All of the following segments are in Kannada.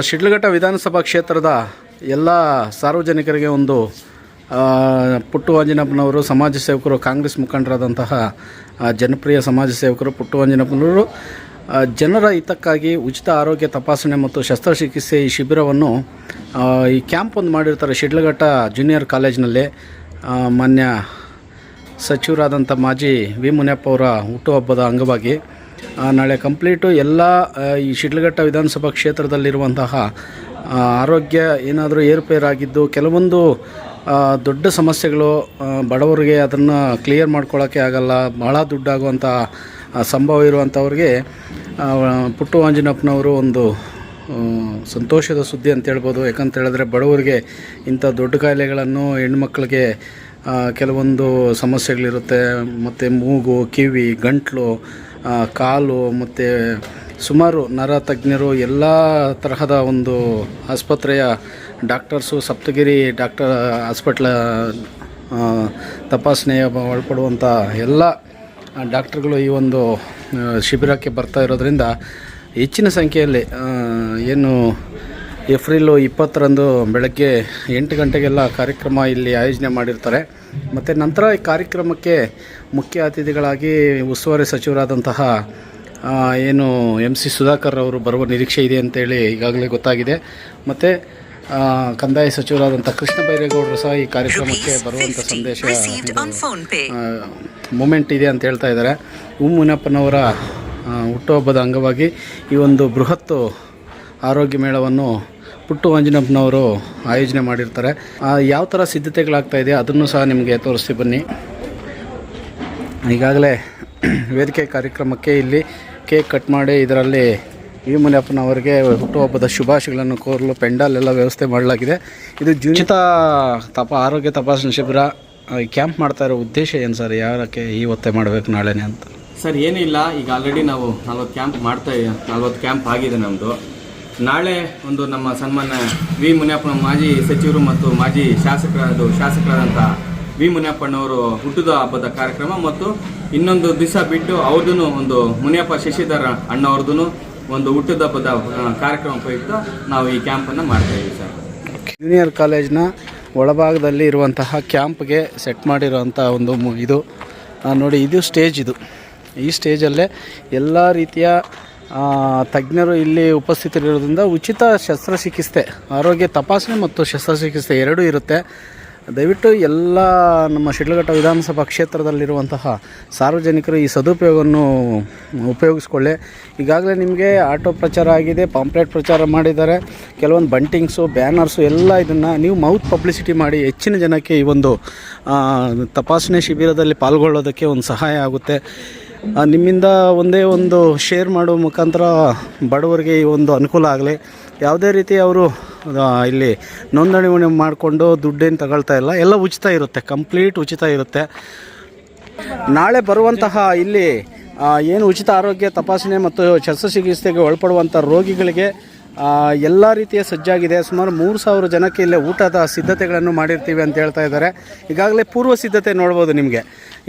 ಶಿಡ್ಲಘಟ್ಟ ವಿಧಾನಸಭಾ ಕ್ಷೇತ್ರದ ಎಲ್ಲ ಸಾರ್ವಜನಿಕರಿಗೆ ಒಂದು ಪುಟ್ಟು ಆಂಜನಪ್ಪನವರು ಸಮಾಜ ಸೇವಕರು, ಕಾಂಗ್ರೆಸ್ ಮುಖಂಡರಾದಂತಹ ಜನಪ್ರಿಯ ಸಮಾಜ ಸೇವಕರು ಪುಟ್ಟು ಆಂಜನಪ್ಪನವರು ಜನರ ಹಿತಕ್ಕಾಗಿ ಉಚಿತ ಆರೋಗ್ಯ ತಪಾಸಣೆ ಮತ್ತು ಶಸ್ತ್ರಚಿಕಿತ್ಸೆ ಈ ಶಿಬಿರವನ್ನು ಈ ಕ್ಯಾಂಪ್ ಒಂದು ಮಾಡಿರ್ತಾರೆ ಶಿಡ್ಲಘಟ್ಟ ಜೂನಿಯರ್ ಕಾಲೇಜಿನಲ್ಲಿ. ಮಾನ್ಯ ಸಚಿವರಾದಂಥ ಮಾಜಿ ವಿ ಮುನಿಯಪ್ಪ ಅವರ ಹುಟ್ಟುಹಬ್ಬದ ಅಂಗವಾಗಿ ನಾಳೆ ಕಂಪ್ಲೀಟು ಎಲ್ಲ ಈ ಶಿಡ್ಲಘಟ್ಟ ವಿಧಾನಸಭಾ ಕ್ಷೇತ್ರದಲ್ಲಿರುವಂತಹ ಆರೋಗ್ಯ ಏನಾದರೂ ಏರುಪೇರಾಗಿದ್ದು ಕೆಲವೊಂದು ದೊಡ್ಡ ಸಮಸ್ಯೆಗಳು ಬಡವರಿಗೆ ಅದನ್ನು ಕ್ಲಿಯರ್ ಮಾಡ್ಕೊಳ್ಳೋಕ್ಕೆ ಆಗಲ್ಲ, ಭಾಳ ದುಡ್ಡಾಗುವಂಥ ಸಂಭವ ಇರುವಂಥವ್ರಿಗೆ ಪುಟ್ಟು ಆಂಜನಪ್ಪನವರು ಒಂದು ಸಂತೋಷದ ಸುದ್ದಿ ಅಂತ ಹೇಳ್ಬೋದು. ಯಾಕಂತ ಹೇಳಿದ್ರೆ ಬಡವರಿಗೆ ಇಂಥ ದೊಡ್ಡ ಕಾಯಿಲೆಗಳನ್ನು, ಹೆಣ್ಮಕ್ಳಿಗೆ ಕೆಲವೊಂದು ಸಮಸ್ಯೆಗಳಿರುತ್ತೆ, ಮತ್ತು ಮೂಗು, ಕಿವಿ, ಗಂಟಲು, ಕಾಲು ಮತ್ತು ಸುಮಾರು ನರ ತಜ್ಞರು ಎಲ್ಲ ತರಹದ ಒಂದು ಆಸ್ಪತ್ರೆಯ ಡಾಕ್ಟರ್ಸು, ಸಪ್ತಗಿರಿ ಡಾಕ್ಟರ್ ಹಾಸ್ಪಿಟ್ಲ ತಪಾಸಣೆಯ ಒಳಪಡುವಂಥ ಎಲ್ಲ ಡಾಕ್ಟ್ರುಗಳು ಈ ಒಂದು ಶಿಬಿರಕ್ಕೆ ಬರ್ತಾ ಇರೋದ್ರಿಂದ ಹೆಚ್ಚಿನ ಸಂಖ್ಯೆಯಲ್ಲಿ ಏನು ಏಪ್ರಿಲ್ 20ರಂದು ಬೆಳಗ್ಗೆ 8 ಗಂಟೆಗೆಲ್ಲ ಕಾರ್ಯಕ್ರಮ ಇಲ್ಲಿ ಆಯೋಜನೆ ಮಾಡಿರ್ತಾರೆ. ಮತ್ತು ನಂತರ ಈ ಕಾರ್ಯಕ್ರಮಕ್ಕೆ ಮುಖ್ಯ ಅತಿಥಿಗಳಾಗಿ ಉಸ್ತುವಾರಿ ಸಚಿವರಾದಂತಹ ಏನು MC ಸುಧಾಕರ್ ಅವರು ಬರುವ ನಿರೀಕ್ಷೆ ಇದೆ ಅಂತೇಳಿ ಈಗಾಗಲೇ ಗೊತ್ತಾಗಿದೆ. ಮತ್ತು ಕಂದಾಯ ಸಚಿವರಾದಂಥ ಕೃಷ್ಣ ಬೈರೇಗೌಡರು ಸಹ ಈ ಕಾರ್ಯಕ್ರಮಕ್ಕೆ ಬರುವಂಥ ಸಂದೇಶ ಮೂಮೆಂಟ್ ಇದೆ ಅಂತ ಹೇಳ್ತಾ ಇದ್ದಾರೆ. ಮುನಿಯಪ್ಪನವರ ಹುಟ್ಟುಹಬ್ಬದ ಅಂಗವಾಗಿ ಈ ಒಂದು ಬೃಹತ್ ಆರೋಗ್ಯ ಮೇಳವನ್ನು ಪುಟ್ಟು ಆಂಜನಪ್ಪನವರು ಆಯೋಜನೆ ಮಾಡಿರ್ತಾರೆ. ಯಾವ ಥರ ಸಿದ್ಧತೆಗಳಾಗ್ತಾಯಿದೆ ಅದನ್ನು ಸಹ ನಿಮಗೆ ತೋರಿಸ್ತೀವಿ ಬನ್ನಿ. ಈಗಾಗಲೇ ವೇದಿಕೆ ಕಾರ್ಯಕ್ರಮಕ್ಕೆ ಇಲ್ಲಿ ಕೇಕ್ ಕಟ್ ಮಾಡಿ ಇದರಲ್ಲಿ ವಿ ಮುನಿಯಪ್ಪನವರಿಗೆ ಹುಟ್ಟುಹಬ್ಬದ ಶುಭಾಶಯಗಳನ್ನು ಕೋರಲು ಪೆಂಡಾಲ್ ಎಲ್ಲ ವ್ಯವಸ್ಥೆ ಮಾಡಲಾಗಿದೆ. ಇದು ಉಚಿತ ಆರೋಗ್ಯ ತಪಾಸಣೆ ಶಿಬಿರ ಕ್ಯಾಂಪ್ ಮಾಡ್ತಾ ಇರೋ ಉದ್ದೇಶ ಏನು ಸರ್? ಯಾರಕ್ಕೆ ಇವತ್ತೇ ಮಾಡಬೇಕು ನಾಳೆನೇ ಅಂತ? ಸರ್ ಏನಿಲ್ಲ, ಈಗ ಆಲ್ರೆಡಿ ನಾವು 40 ಕ್ಯಾಂಪ್ ಮಾಡ್ತಾ ಇದ್ದೀವಿ. 40 ಕ್ಯಾಂಪ್ ಆಗಿದೆ ನಮ್ಮದು. ನಾಳೆ ಒಂದು ನಮ್ಮ ಸನ್ಮಾನ್ಯ ವಿ ಮುನಿಯಪ್ಪನ ಮಾಜಿ ಸಚಿವರು ಮತ್ತು ಮಾಜಿ ಶಾಸಕರಾದಂಥ ವಿ ಮುನಿಯಪ್ಪನವರು ಹುಟ್ಟುದ ಹಬ್ಬದ ಕಾರ್ಯಕ್ರಮ, ಮತ್ತು ಇನ್ನೊಂದು ದಿವಸ ಬಿಟ್ಟು ಅವ್ರದ್ದು ಒಂದು ಮುನಿಯಪ್ಪ ಶಶಿಧರ ಅಣ್ಣವ್ರದ್ದು ಒಂದು ಹುಟ್ಟುದ ಹಬ್ಬದ ಕಾರ್ಯಕ್ರಮ ಪ್ರಯುಕ್ತ ನಾವು ಈ ಕ್ಯಾಂಪನ್ನು ಮಾಡ್ತಾ ಇದ್ದೀವಿ ಸರ್. ಜೂನಿಯರ್ ಕಾಲೇಜಿನ ಒಳಭಾಗದಲ್ಲಿ ಇರುವಂತಹ ಕ್ಯಾಂಪ್ಗೆ ಸೆಟ್ ಮಾಡಿರುವಂಥ ಒಂದು ಇದು ನೋಡಿ, ಇದು ಸ್ಟೇಜ್. ಈ ಸ್ಟೇಜಲ್ಲೇ ಎಲ್ಲ ರೀತಿಯ ತಜ್ಞರು ಇಲ್ಲಿ ಉಪಸ್ಥಿತರಿರೋದ್ರಿಂದ ಉಚಿತ ಶಸ್ತ್ರಚಿಕಿತ್ಸೆ, ಆರೋಗ್ಯ ತಪಾಸಣೆ ಮತ್ತು ಶಸ್ತ್ರಚಿಕಿತ್ಸೆ ಎರಡೂ ಇರುತ್ತೆ. ದಯವಿಟ್ಟು ಎಲ್ಲ ನಮ್ಮ ಶಿಡ್ಲಘಟ್ಟ ವಿಧಾನಸಭಾ ಕ್ಷೇತ್ರದಲ್ಲಿರುವಂತಹ ಸಾರ್ವಜನಿಕರು ಈ ಸದುಪಯೋಗವನ್ನು ಉಪಯೋಗಿಸ್ಕೊಳ್ಳಿ. ಈಗಾಗಲೇ ನಿಮಗೆ ಆಟೋ ಪ್ರಚಾರ ಆಗಿದೆ, ಪಾಂಪ್ಲೆಟ್ ಪ್ರಚಾರ ಮಾಡಿದ್ದಾರೆ, ಕೆಲವೊಂದು ಬಂಟಿಂಗ್ಸು, ಬ್ಯಾನರ್ಸು ಎಲ್ಲ ಇದನ್ನು ನೀವು ಮೌತ್ ಪಬ್ಲಿಸಿಟಿ ಮಾಡಿ ಹೆಚ್ಚಿನ ಜನಕ್ಕೆ ಈ ಒಂದು ತಪಾಸಣೆ ಶಿಬಿರದಲ್ಲಿ ಪಾಲ್ಗೊಳ್ಳೋದಕ್ಕೆ ಒಂದು ಸಹಾಯ ಆಗುತ್ತೆ. ನಿಮ್ಮಿಂದ ಒಂದೇ ಒಂದು ಶೇರ್ ಮಾಡೋ ಮುಖಾಂತರ ಬಡವರಿಗೆ ಈ ಒಂದು ಅನುಕೂಲ ಆಗಲಿ. ಯಾವುದೇ ರೀತಿ ಅವರು ಇಲ್ಲಿ ನೋಂದಣಿ ಮಾಡಿಕೊಂಡು ದುಡ್ಡೇನು ತಗೊಳ್ತಾ ಇಲ್ಲ, ಎಲ್ಲ ಉಚಿತ ಇರುತ್ತೆ, ಕಂಪ್ಲೀಟ್ ಉಚಿತ ಇರುತ್ತೆ. ನಾಳೆ ಬರುವಂತಹ ಇಲ್ಲಿ ಏನು ಉಚಿತ ಆರೋಗ್ಯ ತಪಾಸಣೆ ಮತ್ತು ಶಸ್ತ್ರಚಿಕಿತ್ಸೆಗೆ ಒಳಪಡುವಂಥ ರೋಗಿಗಳಿಗೆ ಎಲ್ಲ ರೀತಿಯ ಸಜ್ಜಾಗಿದೆ. ಸುಮಾರು 3000 ಜನಕ್ಕೆ ಇಲ್ಲೇ ಊಟದ ಸಿದ್ಧತೆಗಳನ್ನು ಮಾಡಿರ್ತೀವಿ ಅಂತ ಹೇಳ್ತಾ ಇದ್ದಾರೆ. ಈಗಾಗಲೇ ಪೂರ್ವ ಸಿದ್ಧತೆ ನೋಡ್ಬೋದು ನಿಮಗೆ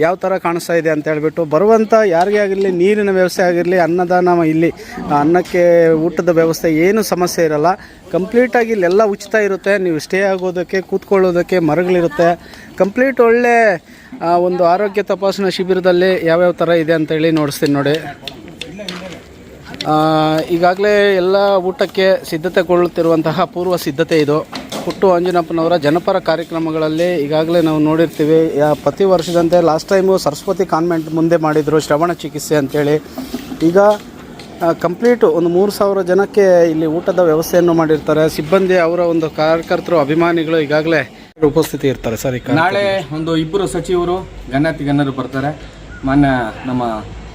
ಯಾವ ಥರ ಕಾಣಿಸ್ತಾ ಇದೆ ಅಂತ ಹೇಳ್ಬಿಟ್ಟು. ಬರುವಂಥ ಯಾರಿಗೇ ಆಗಿರಲಿ, ನೀರಿನ ವ್ಯವಸ್ಥೆ ಆಗಿರಲಿ, ಅನ್ನದಾನ, ಇಲ್ಲಿ ಅನ್ನಕ್ಕೆ ಊಟದ ವ್ಯವಸ್ಥೆ ಏನು ಸಮಸ್ಯೆ ಇರಲ್ಲ. ಕಂಪ್ಲೀಟಾಗಿ ಇಲ್ಲೆಲ್ಲ ಉಚಿತ ಇರುತ್ತೆ. ನೀವು ಸ್ಟೇ ಆಗೋದಕ್ಕೆ, ಕೂತ್ಕೊಳ್ಳೋದಕ್ಕೆ ಮರಗಳಿರುತ್ತೆ. ಕಂಪ್ಲೀಟ್ ಒಳ್ಳೆ ಒಂದು ಆರೋಗ್ಯ ತಪಾಸಣಾ ಶಿಬಿರದಲ್ಲಿ ಯಾವ್ಯಾವ ಥರ ಇದೆ ಅಂತೇಳಿ ನೋಡಿಸ್ತೀನಿ ನೋಡಿ. ಈಗಾಗಲೇ ಎಲ್ಲ ಊಟಕ್ಕೆ ಸಿದ್ಧತೆಗೊಳ್ಳುತ್ತಿರುವಂತಹ ಪೂರ್ವ ಸಿದ್ಧತೆ ಇದು. ಪುಟ್ಟು ಆಂಜನಪ್ಪನವರ ಜನಪರ ಕಾರ್ಯಕ್ರಮಗಳಲ್ಲಿ ಈಗಾಗಲೇ ನಾವು ನೋಡಿರ್ತೀವಿ. ಪ್ರತಿ ವರ್ಷದಂತೆ ಲಾಸ್ಟ್ ಟೈಮು ಸರಸ್ವತಿ ಕಾನ್ವೆಂಟ್ ಮುಂದೆ ಮಾಡಿದರು ಶ್ರವಣ ಚಿಕಿತ್ಸೆ ಅಂಥೇಳಿ. ಈಗ ಕಂಪ್ಲೀಟು ಒಂದು 3000 ಜನಕ್ಕೆ ಇಲ್ಲಿ ಊಟದ ವ್ಯವಸ್ಥೆಯನ್ನು ಮಾಡಿರ್ತಾರೆ. ಸಿಬ್ಬಂದಿ, ಅವರ ಒಂದು ಕಾರ್ಯಕರ್ತರು, ಅಭಿಮಾನಿಗಳು ಈಗಾಗಲೇ ಉಪಸ್ಥಿತಿ ಇರ್ತಾರೆ ಸರ್. ನಾಳೆ ಒಂದು 2 ಸಚಿವರು, ಗಣ್ಯರು ಬರ್ತಾರೆ. ಮಾನ್ಯ ನಮ್ಮ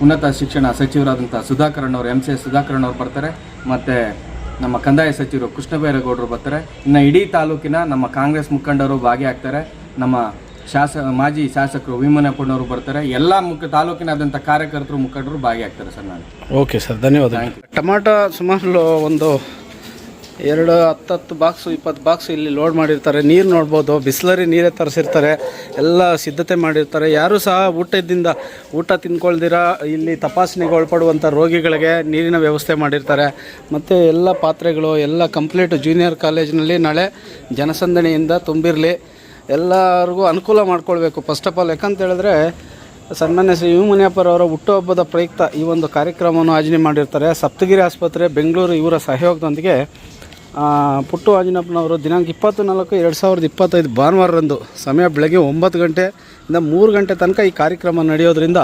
ಉನ್ನತ ಶಿಕ್ಷಣ ಸಚಿವರಾದಂಥ ಸುಧಾಕರಣ್ಣವರು, MC ಸುಧಾಕರಣ್ಣವ್ರು ಬರ್ತಾರೆ. ಮತ್ತು ನಮ್ಮ ಕಂದಾಯ ಸಚಿವರು ಕೃಷ್ಣ ಬೈರೇಗೌಡರು ಬರ್ತಾರೆ. ಇನ್ನು ಇಡೀ ತಾಲೂಕಿನ ನಮ್ಮ ಕಾಂಗ್ರೆಸ್ ಮುಖಂಡರು ಭಾಗಿಯಾಗ್ತಾರೆ. ನಮ್ಮ ಮಾಜಿ ಶಾಸಕರು ವಿ ಮುನಿಯಪ್ಪನವರು ಬರ್ತಾರೆ. ಎಲ್ಲ ತಾಲೂಕಿನಾದಂಥ ಕಾರ್ಯಕರ್ತರು, ಮುಖಂಡರು ಭಾಗಿಯಾಗ್ತಾರೆ ಸರ್. ನಾನು ಓಕೆ ಸರ್, ಧನ್ಯವಾದ. ಟೊಮಾಟೊ ಸುಮಾರು ಒಂದು 10 ಬಾಕ್ಸು 20 ಬಾಕ್ಸು ಇಲ್ಲಿ ಲೋಡ್ ಮಾಡಿರ್ತಾರೆ. ನೀರು ನೋಡ್ಬೋದು, ಬಿಸ್ಲರಿ ನೀರೇ ತರಿಸಿರ್ತಾರೆ, ಎಲ್ಲ ಸಿದ್ಧತೆ ಮಾಡಿರ್ತಾರೆ. ಯಾರೂ ಸಹ ಊಟ ತಿನ್ಕೊಳ್ದಿರ ಇಲ್ಲಿ ತಪಾಸಣೆಗೆ ಒಳಪಡುವಂಥ ರೋಗಿಗಳಿಗೆ ನೀರಿನ ವ್ಯವಸ್ಥೆ ಮಾಡಿರ್ತಾರೆ. ಮತ್ತು ಎಲ್ಲ ಪಾತ್ರೆಗಳು ಎಲ್ಲ ಕಂಪ್ಲೀಟ್ ಜೂನಿಯರ್ ಕಾಲೇಜಿನಲ್ಲಿ ನಾಳೆ ಜನಸಂದಣಿಯಿಂದ ತುಂಬಿರಲಿ, ಎಲ್ಲರಿಗೂ ಅನುಕೂಲ ಮಾಡ್ಕೊಳ್ಬೇಕು. ಫಸ್ಟ್ ಆಫ್ ಆಲ್ ಯಾಕಂತ ಹೇಳಿದ್ರೆ ಸನ್ಮಾನ್ಯ ಶ್ರೀ ವಿ ಮುನಿಯಪ್ಪರವರ ಹುಟ್ಟುಹಬ್ಬದ ಪ್ರಯುಕ್ತ ಈ ಒಂದು ಕಾರ್ಯಕ್ರಮವನ್ನು ಆಯೋಜನೆ ಮಾಡಿರ್ತಾರೆ. ಸಪ್ತಗಿರಿ ಆಸ್ಪತ್ರೆ ಬೆಂಗಳೂರು ಇವರ ಸಹಯೋಗದೊಂದಿಗೆ ಪುಟ್ಟು ಆಂಜನಪ್ಪನವರು ದಿನಾಂಕ 24/2/2025 ಭಾನುವಾರರಂದು ಸಮಯ ಬೆಳಗ್ಗೆ 9 ಗಂಟೆಯಿಂದ 3 ಗಂಟೆ ತನಕ ಈ ಕಾರ್ಯಕ್ರಮ ನಡೆಯೋದ್ರಿಂದ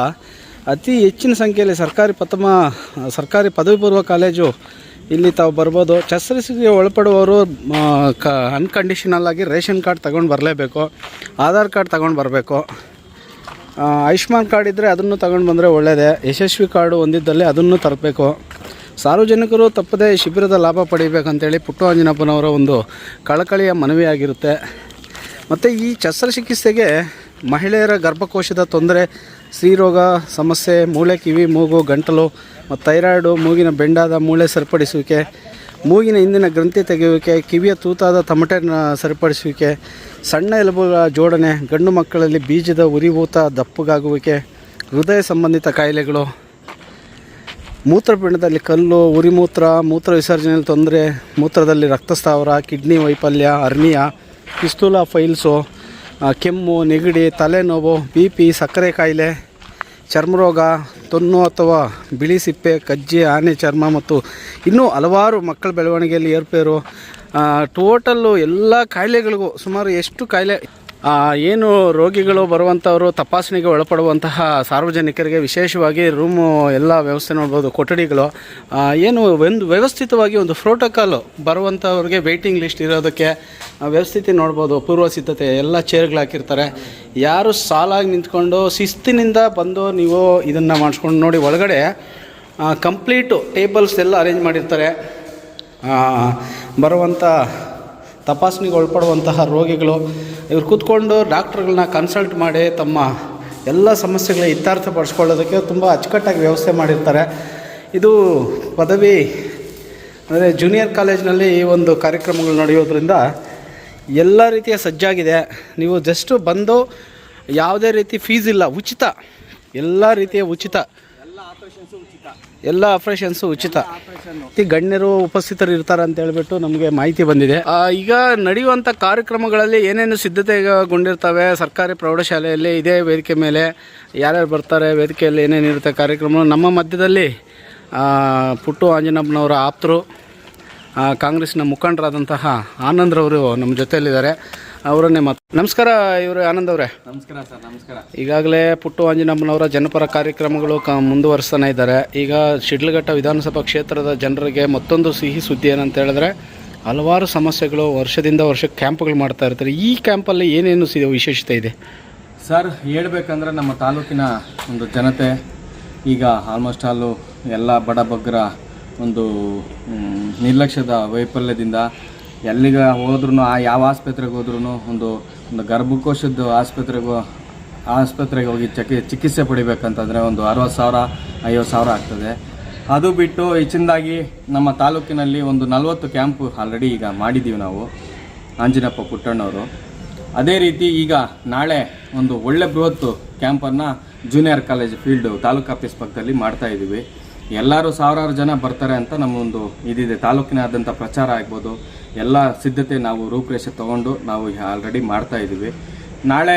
ಅತಿ ಹೆಚ್ಚಿನ ಸಂಖ್ಯೆಯಲ್ಲಿ ಸರ್ಕಾರಿ ಪದವಿ ಪೂರ್ವ ಕಾಲೇಜು ಇಲ್ಲಿ ತಾವು ಬರ್ಬೋದು. ಶಸ್ತ್ರಚಿಕಿತ್ಸೆಗೆ ಒಳಪಡುವವರು ಅನ್ಕಂಡೀಷನಲ್ ಆಗಿ ರೇಷನ್ ಕಾರ್ಡ್ ತಗೊಂಡು ಬರಲೇಬೇಕು, ಆಧಾರ್ ಕಾರ್ಡ್ ತಗೊಂಡು ಬರಬೇಕು. ಆಯುಷ್ಮಾನ್ ಕಾರ್ಡ್ ಇದ್ದರೆ ಅದನ್ನು ತಗೊಂಡು ಬಂದರೆ ಒಳ್ಳೆಯದೇ. ಯಶಸ್ವಿ ಕಾರ್ಡು ಹೊಂದಿದ್ದಲ್ಲಿ ಅದನ್ನು ತರಬೇಕು. ಸಾರ್ವಜನಿಕರು ತಪ್ಪದೇ ಶಿಬಿರದ ಲಾಭ ಪಡಿಬೇಕಂತೇಳಿ ಪುಟ್ಟು ಆಂಜನಪ್ಪನವರ ಒಂದು ಕಳಕಳಿಯ ಮನವಿಯಾಗಿರುತ್ತೆ. ಮತ್ತು ಈ ಶಸ್ತ್ರಚಿಕಿತ್ಸೆಗೆ ಮಹಿಳೆಯರ ಗರ್ಭಕೋಶದ ತೊಂದರೆ, ಸ್ತ್ರೀರೋಗ ಸಮಸ್ಯೆ, ಮೂಳೆ, ಕಿವಿ, ಮೂಗು, ಗಂಟಲು ಮತ್ತು ಥೈರಾಯ್ಡು, ಮೂಗಿನ ಬೆಂಡಾದ ಮೂಳೆ ಸರಿಪಡಿಸುವಿಕೆ, ಮೂಗಿನ ಹಿಂದಿನ ಗ್ರಂಥಿ ತೆಗೆಯುವಿಕೆ, ಕಿವಿಯ ತೂತಾದ ತಮಟೆ ಸರಿಪಡಿಸುವಿಕೆ, ಸಣ್ಣ ಎಲುಬುಗಳ ಜೋಡಣೆ, ಗಂಡು ಮಕ್ಕಳಲ್ಲಿ ಬೀಜದ ಉರಿಭೂತ ದಪ್ಪಗಾಗುವಿಕೆ, ಹೃದಯ ಸಂಬಂಧಿತ ಕಾಯಿಲೆಗಳು, ಮೂತ್ರಪಿಂಡದಲ್ಲಿ ಕಲ್ಲು, ಮೂತ್ರ ವಿಸರ್ಜನೆಯಲ್ಲಿ ತೊಂದರೆ, ಮೂತ್ರದಲ್ಲಿ ರಕ್ತಸ್ಥಾವರ, ಕಿಡ್ನಿ ವೈಫಲ್ಯ, ಹರ್ನಿಯಾ, ಫಿಸ್ತುಲಾ ಫೈಲ್ಸು, ಕೆಮ್ಮು, ನೆಗಡಿ, ತಲೆನೋವು, BP, ಸಕ್ಕರೆ ಕಾಯಿಲೆ, ಚರ್ಮರೋಗ, ತೊನ್ನು ಅಥವಾ ಬಿಳಿ ಸಿಪ್ಪೆ, ಕಜ್ಜಿ, ಆನೆ ಚರ್ಮ ಮತ್ತು ಇನ್ನೂ ಹಲವಾರು ಮಕ್ಕಳ ಬೆಳವಣಿಗೆಯಲ್ಲಿ ಏರ್ಪೇರು, ಟೋಟಲ್ಲು ಎಲ್ಲ ಕಾಯಿಲೆಗಳಿಗೂ ಸುಮಾರು ಎಷ್ಟು ಕಾಯಿಲೆ ಏನು ರೋಗಿಗಳು ಬರುವಂಥವರು ತಪಾಸಣೆಗೆ ಒಳಪಡುವಂತಹ ಸಾರ್ವಜನಿಕರಿಗೆ ವಿಶೇಷವಾಗಿ ರೂಮು ಎಲ್ಲ ವ್ಯವಸ್ಥೆ ನೋಡ್ಬೋದು. ಕೊಠಡಿಗಳು ಏನು ಒಂದು ವ್ಯವಸ್ಥಿತವಾಗಿ ಒಂದು ಪ್ರೋಟೋಕಾಲು ಬರುವಂಥವ್ರಿಗೆ ವೆಯ್ಟಿಂಗ್ ಲಿಸ್ಟ್ ಇರೋದಕ್ಕೆ ವ್ಯವಸ್ಥಿತಿ ನೋಡ್ಬೋದು. ಪೂರ್ವ ಸಿದ್ಧತೆ ಎಲ್ಲ ಚೇರ್ಗಳು ಹಾಕಿರ್ತಾರೆ. ಯಾರು ಸಾಲಾಗಿ ನಿಂತ್ಕೊಂಡು ಶಿಸ್ತಿನಿಂದ ಬಂದು ನೀವು ಇದನ್ನು ಮಾಡಿಸ್ಕೊಂಡು ನೋಡಿ. ಒಳಗಡೆ ಕಂಪ್ಲೀಟು ಟೇಬಲ್ಸ್ ಎಲ್ಲ ಅರೇಂಜ್ ಮಾಡಿರ್ತಾರೆ. ಬರುವಂಥ ತಪಾಸಣೆಗೆ ಒಳಪಡುವಂತಹ ರೋಗಿಗಳು ಇವ್ರು ಕೂತ್ಕೊಂಡು ಡಾಕ್ಟ್ರುಗಳನ್ನ ಕನ್ಸಲ್ಟ್ ಮಾಡಿ ತಮ್ಮ ಎಲ್ಲ ಸಮಸ್ಯೆಗಳ ಇತ್ಯರ್ಥಪಡಿಸ್ಕೊಳ್ಳೋದಕ್ಕೆ ತುಂಬ ಅಚ್ಚುಕಟ್ಟಾಗಿ ವ್ಯವಸ್ಥೆ ಮಾಡಿರ್ತಾರೆ. ಇದು ಪದವಿ ಅಂದರೆ ಜೂನಿಯರ್ ಕಾಲೇಜಿನಲ್ಲಿ ಈ ಒಂದು ಕಾರ್ಯಕ್ರಮಗಳು ನಡೆಯೋದ್ರಿಂದ ಎಲ್ಲ ರೀತಿಯ ಸಜ್ಜಾಗಿದೆ. ನೀವು ಜಸ್ಟು ಬಂದು ಯಾವುದೇ ರೀತಿ ಫೀಸ್ ಇಲ್ಲ, ಉಚಿತ, ಎಲ್ಲ ರೀತಿಯ ಉಚಿತ, ಎಲ್ಲ ಆಪ್ರೇಷನ್ಸು ಉಚಿತ. ಗಣ್ಯರು ಉಪಸ್ಥಿತರು ಇರ್ತಾರೆ ಅಂತ ಹೇಳ್ಬಿಟ್ಟು ನಮಗೆ ಮಾಹಿತಿ ಬಂದಿದೆ. ಈಗ ನಡೆಯುವಂಥ ಕಾರ್ಯಕ್ರಮಗಳಲ್ಲಿ ಏನೇನು ಸಿದ್ಧತೆಗೊಂಡಿರ್ತವೆ ಸರ್ಕಾರಿ ಪ್ರೌಢಶಾಲೆಯಲ್ಲಿ, ಇದೇ ವೇದಿಕೆ ಮೇಲೆ ಯಾರ್ಯಾರು ಬರ್ತಾರೆ, ವೇದಿಕೆಯಲ್ಲಿ ಏನೇನಿರುತ್ತೆ ಕಾರ್ಯಕ್ರಮ. ನಮ್ಮ ಮಧ್ಯದಲ್ಲಿ ಪುಟ್ಟು ಆಂಜನಪ್ಪನವರ ಆಪ್ತರು, ಕಾಂಗ್ರೆಸ್ನ ಮುಖಂಡರಾದಂತಹ ಆನಂದ್ರವರು ನಮ್ಮ ಜೊತೆಯಲ್ಲಿದ್ದಾರೆ. ಅವರನ್ನೇ ನಮಸ್ಕಾರ ಇವರು ಆನಂದ್ ಅವರೇ. ನಮಸ್ಕಾರ ಸರ್. ನಮಸ್ಕಾರ. ಈಗಾಗಲೇ ಪುಟ್ಟು ಆಂಜನಪ್ಪನವರ ಜನಪರ ಕಾರ್ಯಕ್ರಮಗಳು ಮುಂದುವರಿಸ್ತಾನೆ ಇದ್ದಾರೆ. ಈಗ ಶಿಡ್ಲಘಟ್ಟ ವಿಧಾನಸಭಾ ಕ್ಷೇತ್ರದ ಜನರಿಗೆ ಮತ್ತೊಂದು ಸಿಹಿ ಸುದ್ದಿ ಏನಂತ ಹೇಳಿದ್ರೆ, ಹಲವಾರು ಸಮಸ್ಯೆಗಳು ವರ್ಷದಿಂದ ವರ್ಷಕ್ಕೆ ಕ್ಯಾಂಪ್ಗಳು ಮಾಡ್ತಾ ಇರ್ತಾರೆ. ಈ ಕ್ಯಾಂಪಲ್ಲಿ ಏನೇನು ವಿಶೇಷತೆ ಇದೆ ಸರ್? ಹೇಳ್ಬೇಕಂದ್ರೆ ನಮ್ಮ ತಾಲೂಕಿನ ಒಂದು ಜನತೆ ಈಗ ಆಲ್ಮೋಸ್ಟ್ ಆಲು ಎಲ್ಲ ಬಡಬಗ್ಗರ ಒಂದು ನಿರ್ಲಕ್ಷ್ಯದ ವೈಫಲ್ಯದಿಂದ ಎಲ್ಲಿಗೆ ಹೋದ್ರೂ, ಯಾವ ಆಸ್ಪತ್ರೆಗೆ ಹೋದ್ರೂ ಒಂದು ಗರ್ಭಕೋಶದ ಆಸ್ಪತ್ರೆಗೆ ಹೋಗಿ ಚಿಕಿತ್ಸೆ ಪಡಿಬೇಕಂತಂದರೆ ಒಂದು 60,000 50,000 ಆಗ್ತದೆ. ಅದು ಬಿಟ್ಟು ಹೆಚ್ಚಿನದಾಗಿ ನಮ್ಮ ತಾಲೂಕಿನಲ್ಲಿ ಒಂದು 40 ಕ್ಯಾಂಪು ಆಲ್ರೆಡಿ ಈಗ ಮಾಡಿದ್ದೀವಿ ನಾವು, ಆಂಜನಪ್ಪ ಪುಟ್ಟಣ್ಣವರು. ಅದೇ ರೀತಿ ಈಗ ನಾಳೆ ಒಂದು ಒಳ್ಳೆ ಬೃಹತ್ ಕ್ಯಾಂಪನ್ನು junior college field taluk office ಪಕ್ಕದಲ್ಲಿ ಮಾಡ್ತಾಯಿದ್ದೀವಿ. ಎಲ್ಲರೂ ಸಾವಿರಾರು ಜನ ಬರ್ತಾರೆ ಅಂತ ನಮ್ಮೊಂದು ಇದಿದೆ. ತಾಲೂಕಿನಾದ್ಯಂತ ಪ್ರಚಾರ ಆಗ್ಬೋದು, ಎಲ್ಲ ಸಿದ್ಧತೆ ನಾವು ರೂಪುರೇಷೆ ತೊಗೊಂಡು ನಾವು ಆಲ್ರೆಡಿ ಮಾಡ್ತಾಯಿದ್ದೀವಿ. ನಾಳೆ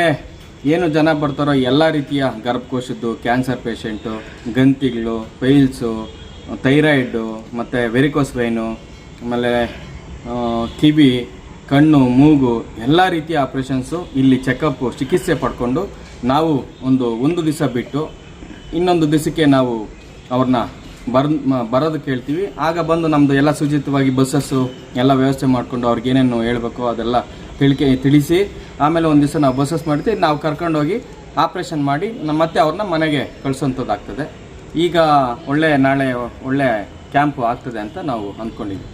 ಏನು ಜನ ಬರ್ತಾರೋ ಎಲ್ಲ ರೀತಿಯ ಗರ್ಭಕೋಶದ್ದು, ಕ್ಯಾನ್ಸರ್ ಪೇಷೆಂಟು, ಗಂತಿಗಳು, ಪೈಲ್ಸು, ಥೈರಾಯ್ಡು ಮತ್ತು ವೆರಿಕೋಸ್ ವೈನು, ಆಮೇಲೆ ಕಿವಿ, ಕಣ್ಣು, ಮೂಗು ಎಲ್ಲ ರೀತಿಯ ಆಪ್ರೇಷನ್ಸು ಇಲ್ಲಿ ಚೆಕಪ್ಪು ಚಿಕಿತ್ಸೆ ಪಡ್ಕೊಂಡು ನಾವು ಒಂದು ದಿವಸ ಬಿಟ್ಟು ಇನ್ನೊಂದು ದಿವಸಕ್ಕೆ ನಾವು ಅವ್ರನ್ನ ಬರೋದಕ್ಕೆ ಹೇಳ್ತೀವಿ. ಆಗ ಬಂದು ನಮ್ಮದು ಎಲ್ಲ ಸುಚಿತವಾಗಿ ಬಸ್ಸಸ್ಸು ಎಲ್ಲ ವ್ಯವಸ್ಥೆ ಮಾಡಿಕೊಂಡು ಅವ್ರಿಗೆ ಏನೇನು ಹೇಳಬೇಕು ಅದೆಲ್ಲ ತಿಳಿಸಿ ಆಮೇಲೆ ಒಂದು ದಿವಸ ನಾವು ಬಸ್ಸಸ್ ಮಾಡ್ತೀವಿ. ನಾವು ಕರ್ಕೊಂಡೋಗಿ ಆಪ್ರೇಷನ್ ಮಾಡಿ ಮತ್ತೆ ಅವ್ರನ್ನ ಮನೆಗೆ ಕಳಿಸೋಂಥದ್ದಾಗ್ತದೆ. ಈಗ ನಾಳೆ ಒಳ್ಳೆ ಕ್ಯಾಂಪು ಆಗ್ತದೆ ಅಂತ ನಾವು ಅಂದ್ಕೊಂಡಿದ್ವಿ.